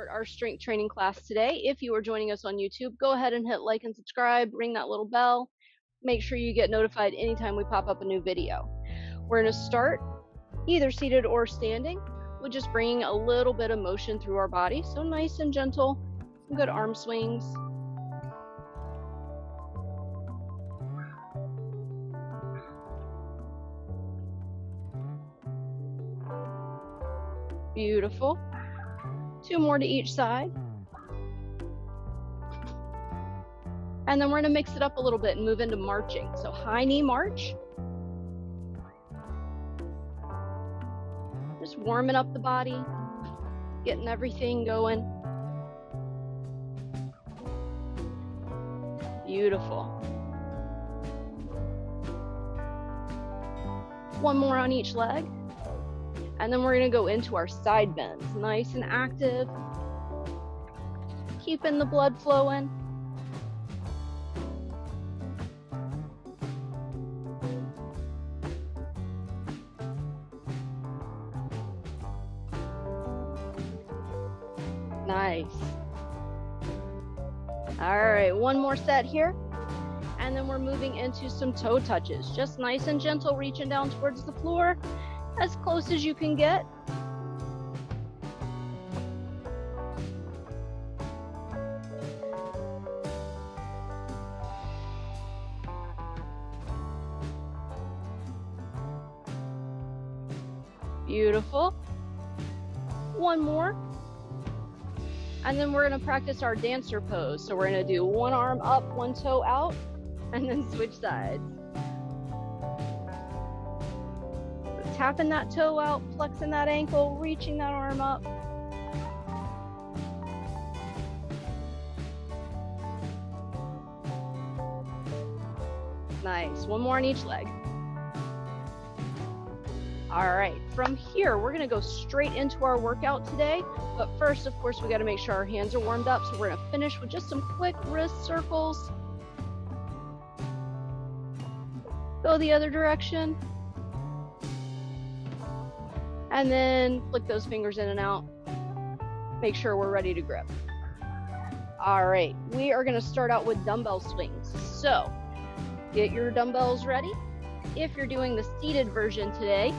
start our strength training class today. If you are joining us on YouTube, go ahead and hit like and subscribe, ring that little bell. Make sure you get notified anytime we pop up a new video. We're going to start either seated or standing with just bringing a little bit of motion through our body. So nice and gentle, some good arm swings. Beautiful. 2 more to each side. And then we're going to mix it up a little bit and move into marching. So high knee march. Just warming up the body, getting everything going. Beautiful. 1 more on each leg. And then we're going to go into our side bends, nice and active, keeping the blood flowing. Nice. All right, 1 more set here. And then we're moving into some toe touches, just nice and gentle, reaching down towards the floor. As close as you can get. Beautiful. 1 more. And then we're going to practice our dancer pose. So we're going to do 1 arm up, 1 toe out, and then switch sides. Tapping that toe out, flexing that ankle, reaching that arm up. Nice. 1 more on each leg. All right, from here, we're gonna go straight into our workout today. But first, of course, we gotta make sure our hands are warmed up. So we're gonna finish with just some quick wrist circles. Go the other direction. And then flick those fingers in and out. Make sure we're ready to grip. All right, we are gonna start out with dumbbell swings. So get your dumbbells ready. If you're doing the seated version today,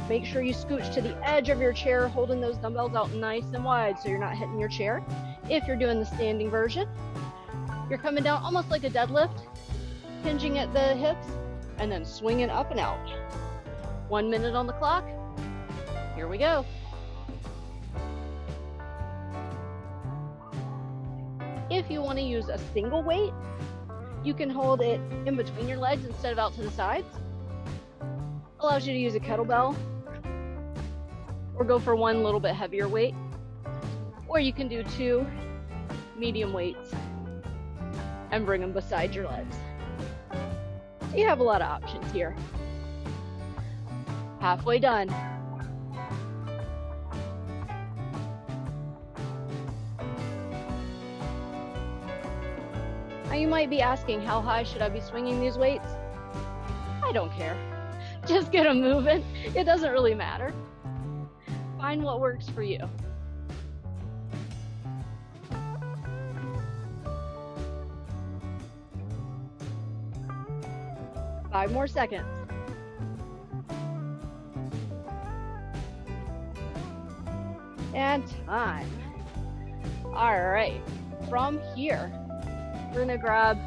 make sure you scooch to the edge of your chair, holding those dumbbells out nice and wide so you're not hitting your chair. If you're doing the standing version, you're coming down almost like a deadlift, hinging at the hips, and then swinging up and out. 1 minute on the clock. Here we go. If you want to use a single weight, you can hold it in between your legs instead of out to the sides. Allows you to use a kettlebell or go for 1 little bit heavier weight. Or you can do 2 medium weights and bring them beside your legs. So you have a lot of options here. Halfway done. Now you might be asking, how high should I be swinging these weights? I don't care. Just get them moving. It doesn't really matter. Find what works for you. Five more seconds. And time. All right, from here, we're gonna grab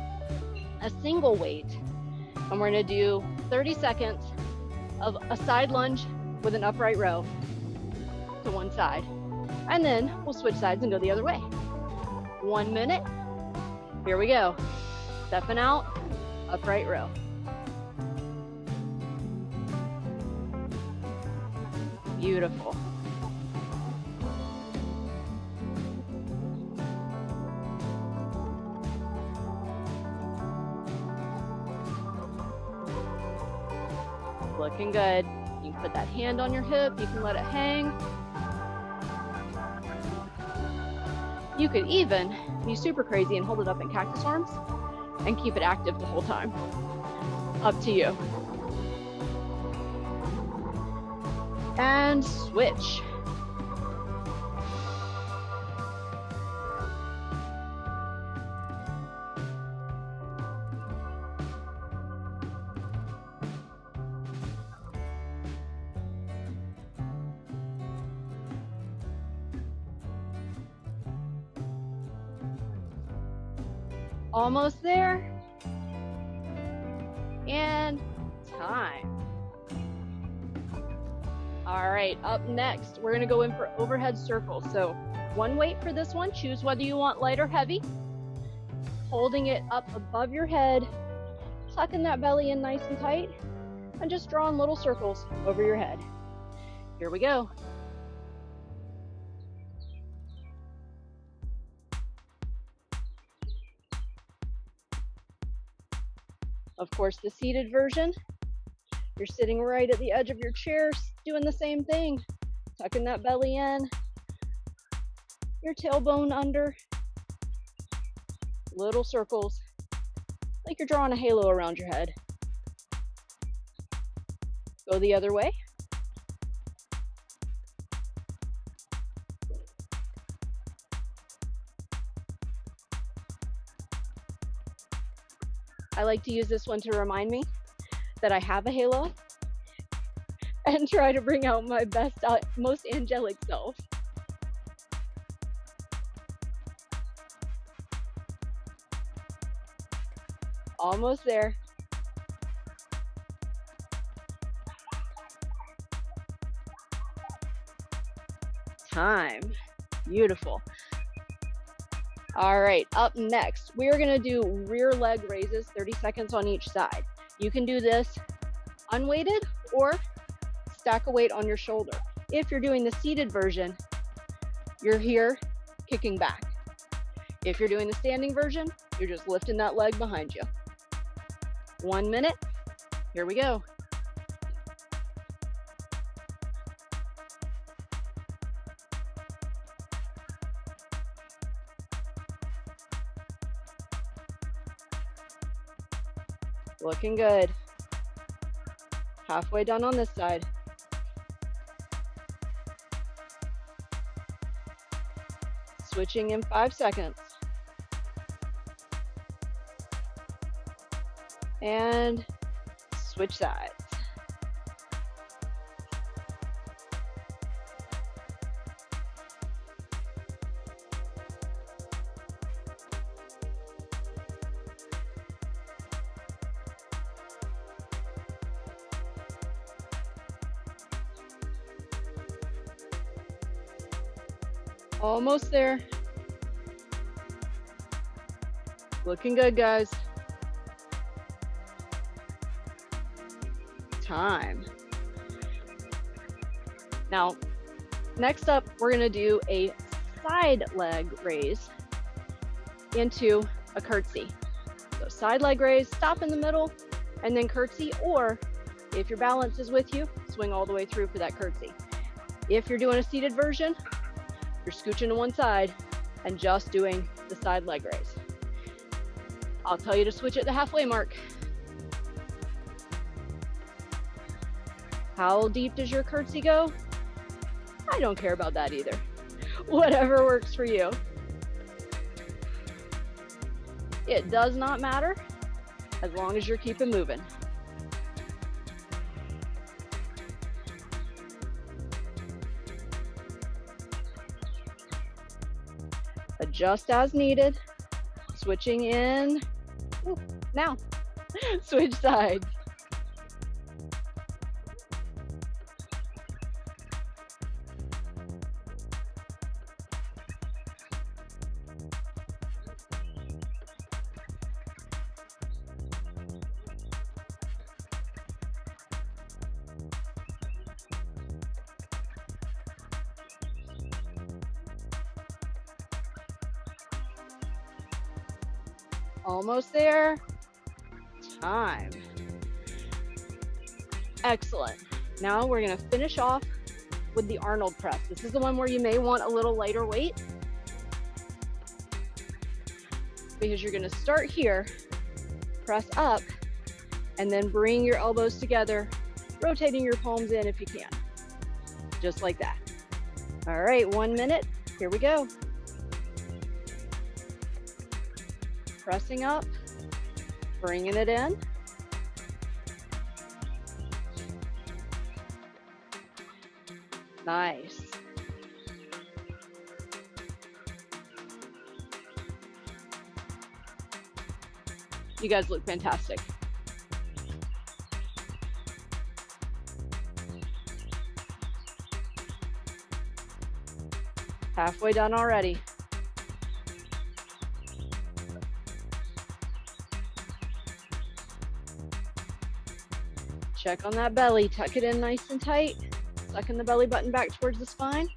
a single weight and we're gonna do 30 seconds of a side lunge with an upright row to one side. And then we'll switch sides and go the other way. 1 minute. Here we go. Stepping out, upright row. Beautiful. Looking good. You can put that hand on your hip, you can let it hang. You could even be super crazy and hold it up in cactus arms and keep it active the whole time. Up to you. And switch. Almost there. And time. All right, up next, we're gonna go in for overhead circles. So one weight for this one, choose whether you want light or heavy. Holding it up above your head, tucking that belly in nice and tight, and just drawing little circles over your head. Here we go. Of course, the seated version, you're sitting right at the edge of your chair, doing the same thing, tucking that belly in, your tailbone under, little circles, like you're drawing a halo around your head. Go the other way. I like to use this one to remind me that I have a halo and try to bring out my best, most angelic self. Almost there. Time. Beautiful. All right, up next, we are gonna do rear leg raises, 30 seconds on each side. You can do this unweighted or stack a weight on your shoulder. If you're doing the seated version, you're here kicking back. If you're doing the standing version, you're just lifting that leg behind you. 1 minute, here we go. Looking good. Halfway done on this side. Switching in 5 seconds. And switch sides. Almost there. Looking good, guys. Time. Now, next up, we're gonna do a side leg raise into a curtsy. So side leg raise, stop in the middle, and then curtsy, or if your balance is with you, swing all the way through for that curtsy. If you're doing a seated version, you're scooching to one side and just doing the side leg raise. I'll tell you to switch at the halfway mark. How deep does your curtsy go? I don't care about that either. Whatever works for you. It does not matter as long as you're keeping moving. Adjust as needed. Switching in. Ooh, now. Switch sides. Almost there. Time. Excellent. Now we're going to finish off with the Arnold press. This is the one where you may want a little lighter weight, because you're going to start here, press up, and then bring your elbows together, rotating your palms in if you can. Just like that. All right, 1 minute. Here we go. Pressing up, bringing it in. Nice. You guys look fantastic. Halfway done already. Check on that belly, tuck it in nice and tight, sucking the belly button back towards the spine,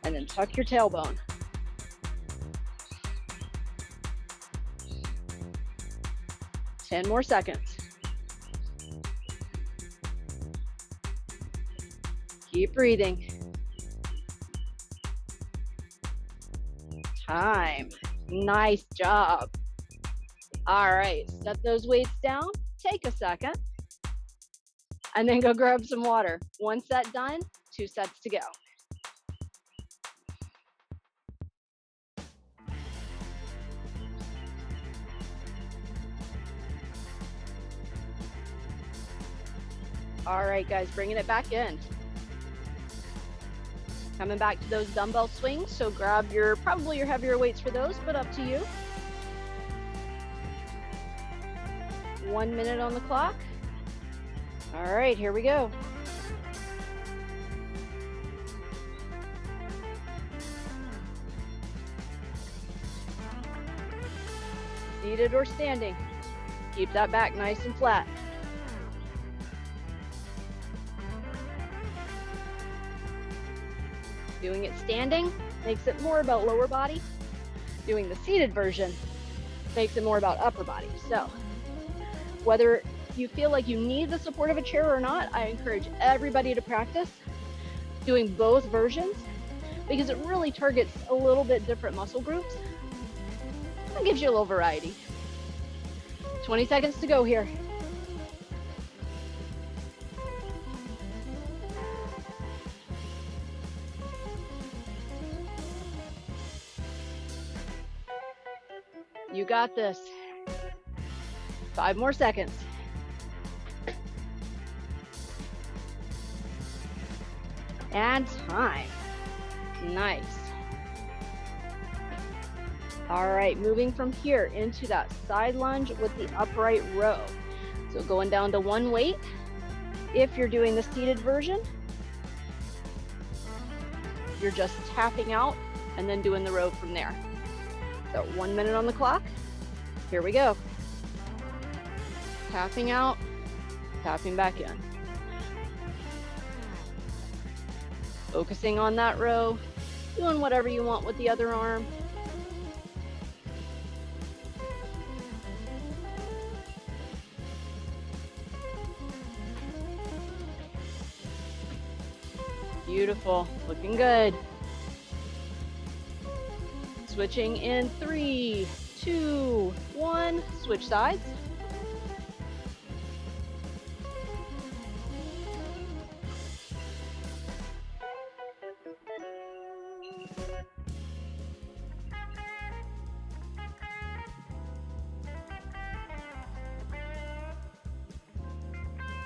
and then tuck your tailbone. Ten more seconds. Keep breathing. Time. Nice job. All right, set those weights down, take a second, and then go grab some water. One set done, 2 sets to go. All right, guys, bringing it back in. Coming back to those dumbbell swings, so grab probably your heavier weights for those, but up to you. 1 minute on the clock. All right, here we go. Seated or standing. Keep that back nice and flat. Doing it standing makes it more about lower body. Doing the seated version makes it more about upper body. So whether you feel like you need the support of a chair or not, I encourage everybody to practice doing both versions because it really targets a little bit different muscle groups. That gives you a little variety. 20 seconds to go here. You got this. 5 more seconds. And time. Nice. All right, moving from here into that side lunge with the upright row. So going down to one weight. If you're doing the seated version, you're just tapping out and then doing the row from there. So 1 minute on the clock. Here we go. Tapping out, tapping back in. Focusing on that row, doing whatever you want with the other arm. Beautiful, looking good. Switching in 3, 2, 1, switch sides.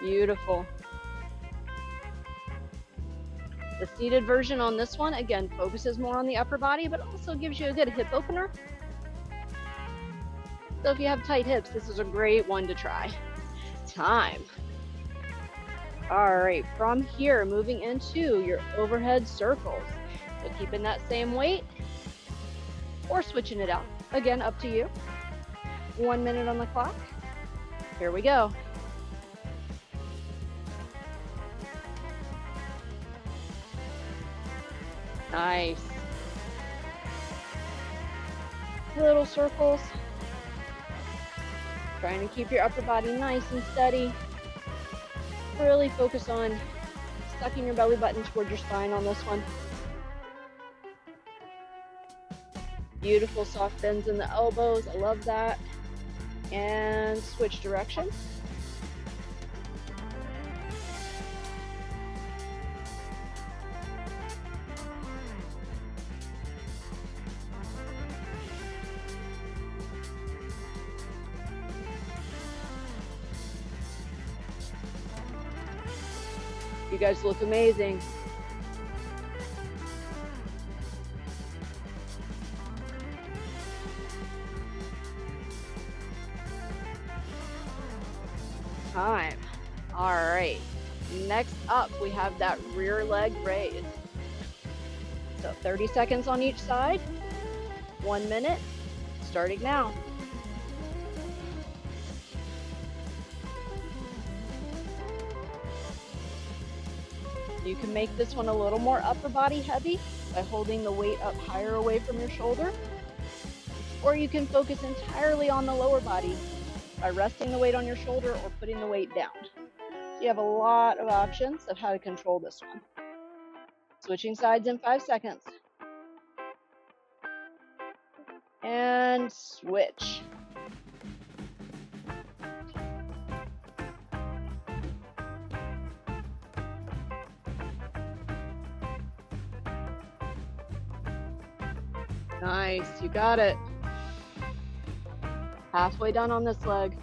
Beautiful. The seated version on this one, again, focuses more on the upper body, but also gives you a good hip opener. So if you have tight hips, this is a great one to try. Time. All right, from here, moving into your overhead circles. So keeping that same weight or switching it out. Again, up to you. 1 minute on the clock. Here we go. Nice. Little circles. Trying to keep your upper body nice and steady. Really focus on sucking your belly button toward your spine on this one. Beautiful soft bends in the elbows. I love that. And switch directions. You guys look amazing. Time. All right. Next up, we have that rear leg raise. So 30 seconds on each side, 1 minute, starting now. You can make this one a little more upper body heavy by holding the weight up higher away from your shoulder, or you can focus entirely on the lower body by resting the weight on your shoulder or putting the weight down. So you have a lot of options of how to control this one. Switching sides in 5 seconds. And switch. Nice, you got it. Halfway done on this leg.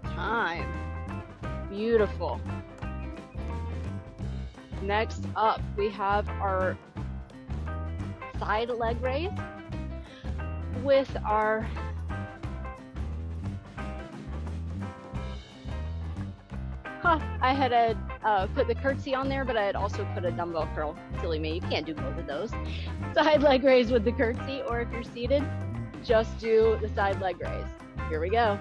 Time. Beautiful. Next up, we have our side leg raise with our I had put the curtsy on there, but I had also put a dumbbell curl. Silly me, you can't do both of those. Side leg raise with the curtsy, or if you're seated, just do the side leg raise. Here we go.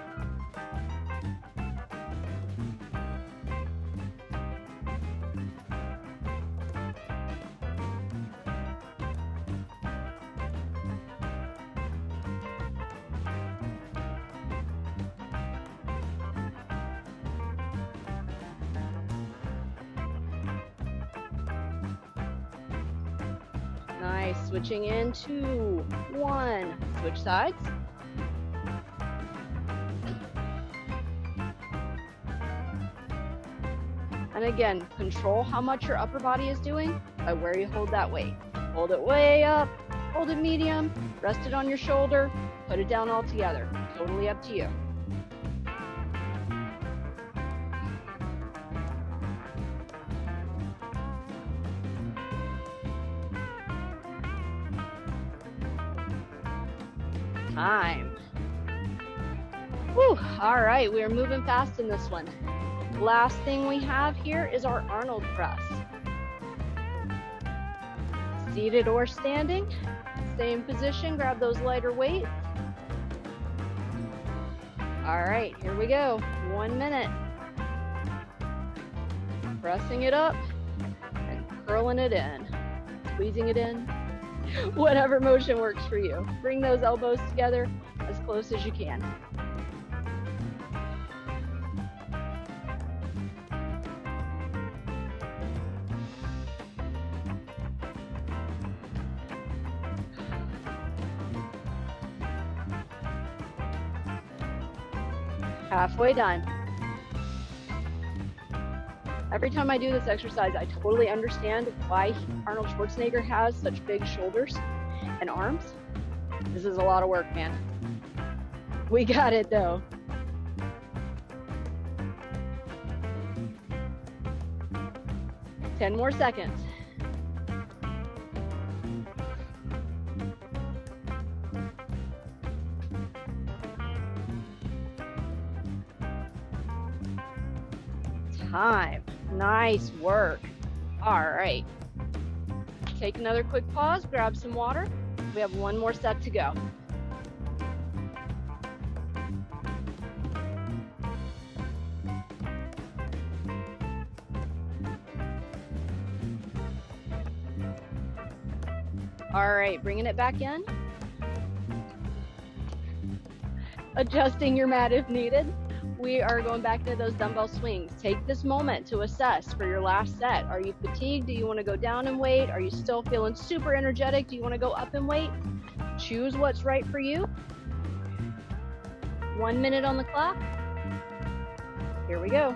Nice, switching in 2, 1, switch sides. And again, control how much your upper body is doing by where you hold that weight. Hold it way up, hold it medium, rest it on your shoulder, put it down all together. Totally up to you. Time. Whew. All right, we are moving fast in this one. Last thing we have here is our Arnold press. Seated or standing, same position, grab those lighter weights. All right, here we go, 1 minute. Pressing it up and curling it in, squeezing it in. Whatever motion works for you. Bring those elbows together as close as you can. Halfway done. Every time I do this exercise, I totally understand why Arnold Schwarzenegger has such big shoulders and arms. This is a lot of work, man. We got it though. Ten more seconds. Time. Nice work. All right. Take another quick pause, grab some water. We have 1 more set to go. All right, bringing it back in. Adjusting your mat if needed. We are going back to those dumbbell swings. Take this moment to assess for your last set. Are you fatigued? Do you want to go down in weight? Are you still feeling super energetic? Do you want to go up in weight? Choose what's right for you. 1 minute on the clock. Here we go.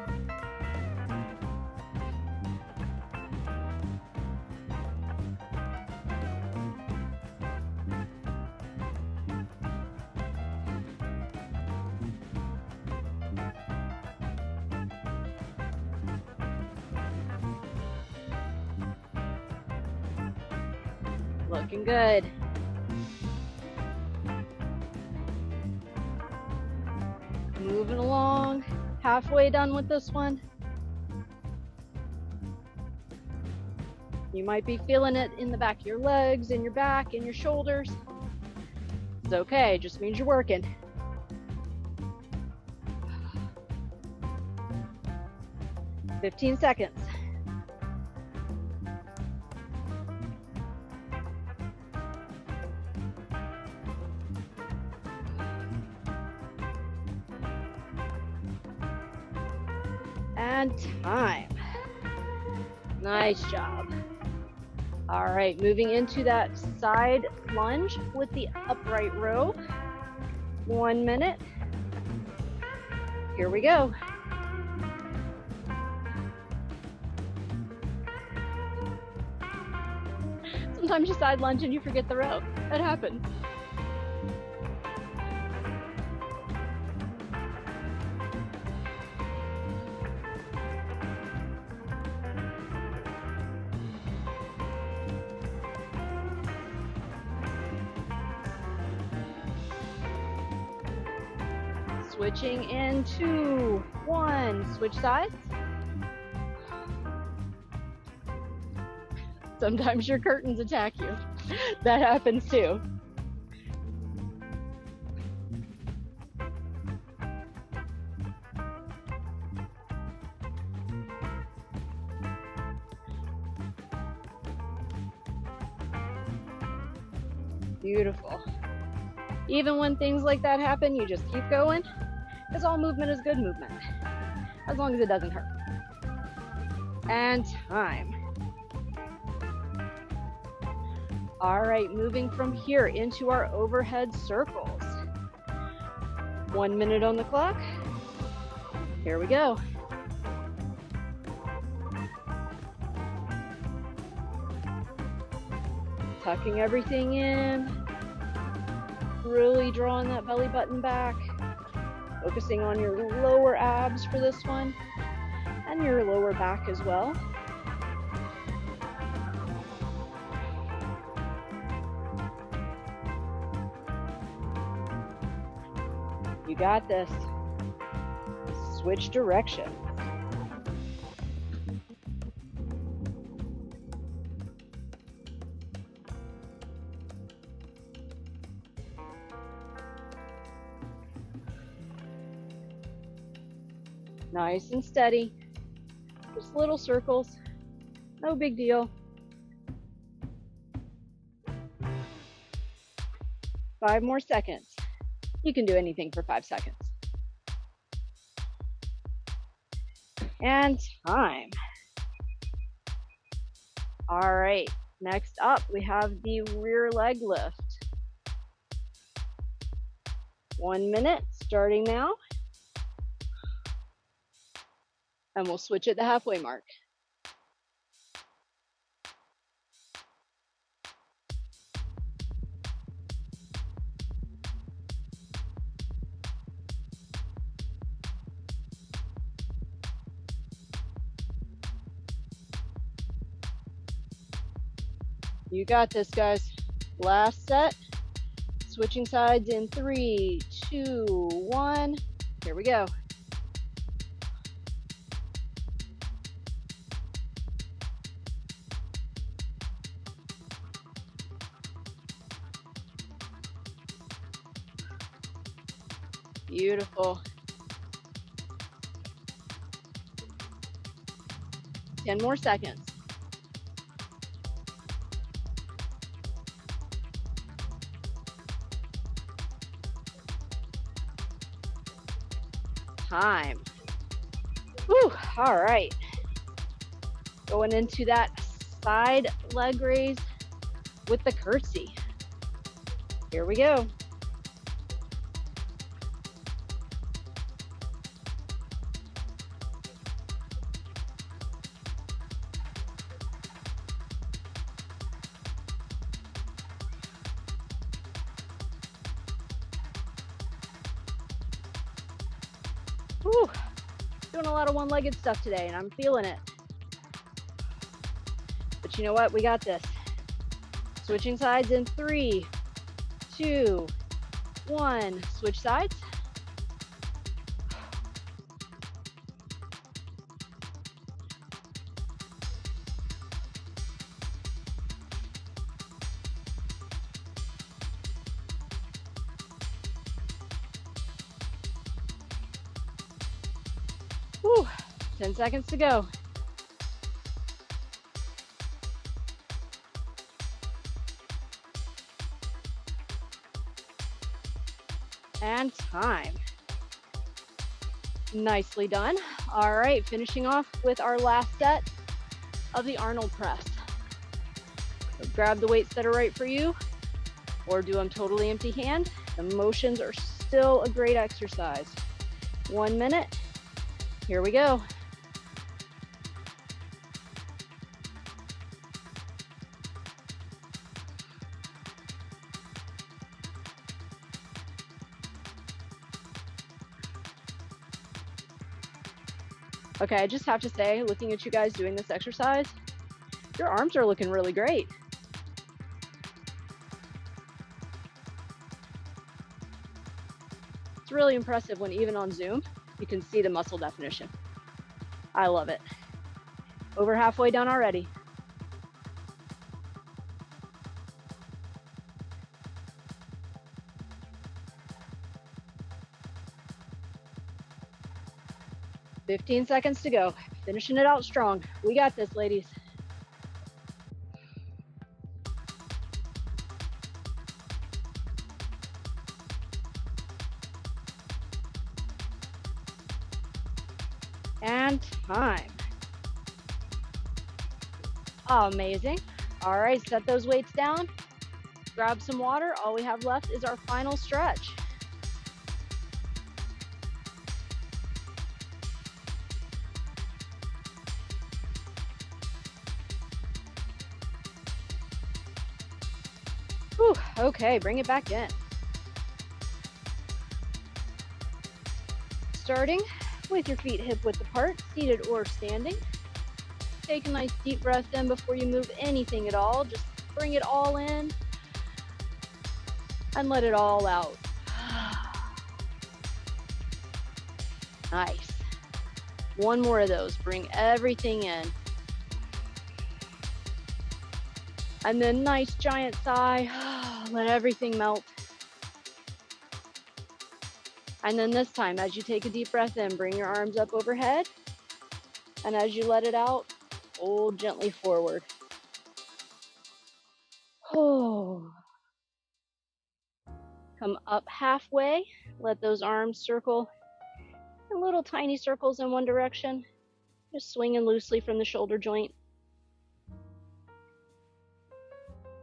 Looking good. Moving along. Halfway done with this one. You might be feeling it in the back of your legs, in your back, in your shoulders. It's okay, it just means you're working. "15 seconds. And time. Nice job. All right, moving into that side lunge with the upright row. 1 minute. Here we go. Sometimes you side lunge and you forget the row. That happens. Switching in 2, 1, switch sides. Sometimes your curtains attack you. That happens too. Beautiful. Even when things like that happen, you just keep going, because all movement is good movement, as long as it doesn't hurt. And time. All right, moving from here into our overhead circles. 1 minute on the clock. Here we go. Tucking everything in. Really drawing that belly button back. Focusing on your lower abs for this one. And your lower back as well. You got this. Switch direction. Nice and steady. Just little circles. No big deal. 5 more seconds. You can do anything for 5 seconds. And time. All right, next up we have the rear leg lift. 1 minute, starting now. And we'll switch at the halfway mark. You got this, guys. Last set. Switching sides in 3, 2, 1. Here we go. Beautiful. 10 more seconds. Time. Whew, all right. Going into that side leg raise with the curtsy. Here we go. Whew. Doing a lot of one-legged stuff today, and I'm feeling it. But you know what? We got this. Switching sides in 3, 2, 1. Switch sides. Whew, 10 seconds to go. And time. Nicely done. All right, finishing off with our last set of the Arnold press. So grab the weights that are right for you, or do them totally empty hand. The motions are still a great exercise. 1 minute. Here we go. Okay, I just have to say, looking at you guys doing this exercise, your arms are looking really great. It's really impressive when even on Zoom, you can see the muscle definition. I love it. Over halfway done already. "15 seconds to go. Finishing it out strong. We got this, ladies. And time. Amazing. All right, set those weights down. Grab some water. All we have left is our final stretch. Whew, okay, bring it back in. Starting with your feet hip width apart, seated or standing. Take a nice deep breath in before you move anything at all. Just bring it all in and let it all out. Nice. One more of those. Bring everything in. And then nice giant sigh. Let everything melt. And then this time, as you take a deep breath in, bring your arms up overhead. And as you let it out, fold gently forward. Oh. Come up halfway. Let those arms circle in little tiny circles in one direction. Just swinging loosely from the shoulder joint.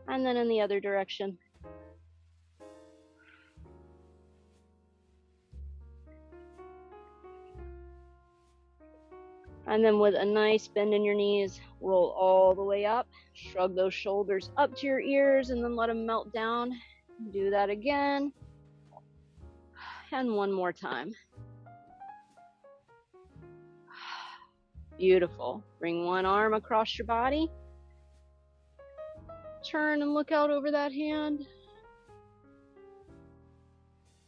And then in the other direction. And then with a nice bend in your knees, roll all the way up. Shrug those shoulders up to your ears and then let them melt down. Do that again. And one more time. Beautiful. Bring one arm across your body. Turn and look out over that hand.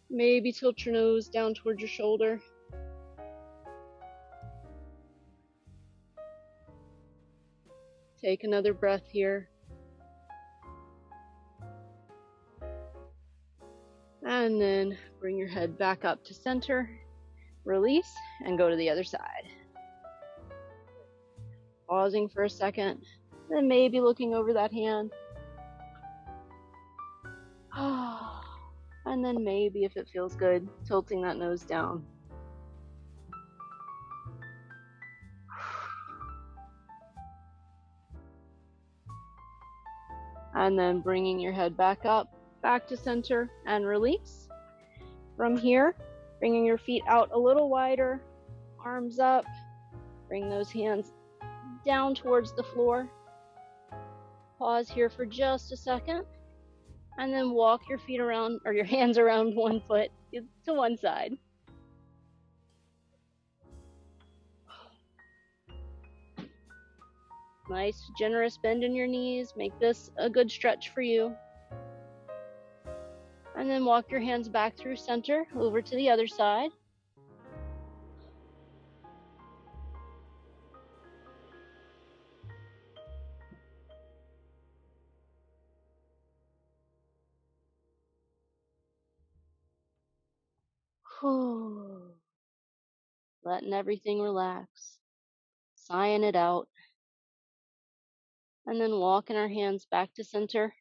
Maybe tilt your nose down towards your shoulder. Take another breath here. And then bring your head back up to center. Release and go to the other side. Pausing for a second, then maybe looking over that hand. And then maybe, if it feels good, tilting that nose down. And then bringing your head back up, back to center, and release. From here, bringing your feet out a little wider, arms up, bring those hands down towards the floor. Pause here for just a second, and then walk your feet around, or your hands around one foot to one side. Nice, generous bend in your knees. Make this a good stretch for you. And then walk your hands back through center, over to the other side. Whew. Letting everything relax. Sighing it out. And then walking our hands back to center.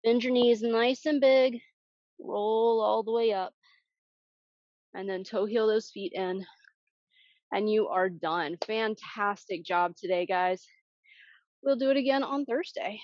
Bend your knees nice and big. Roll all the way up. And then toe heel those feet in. And you are done. Fantastic job today, guys. We'll do it again on Thursday.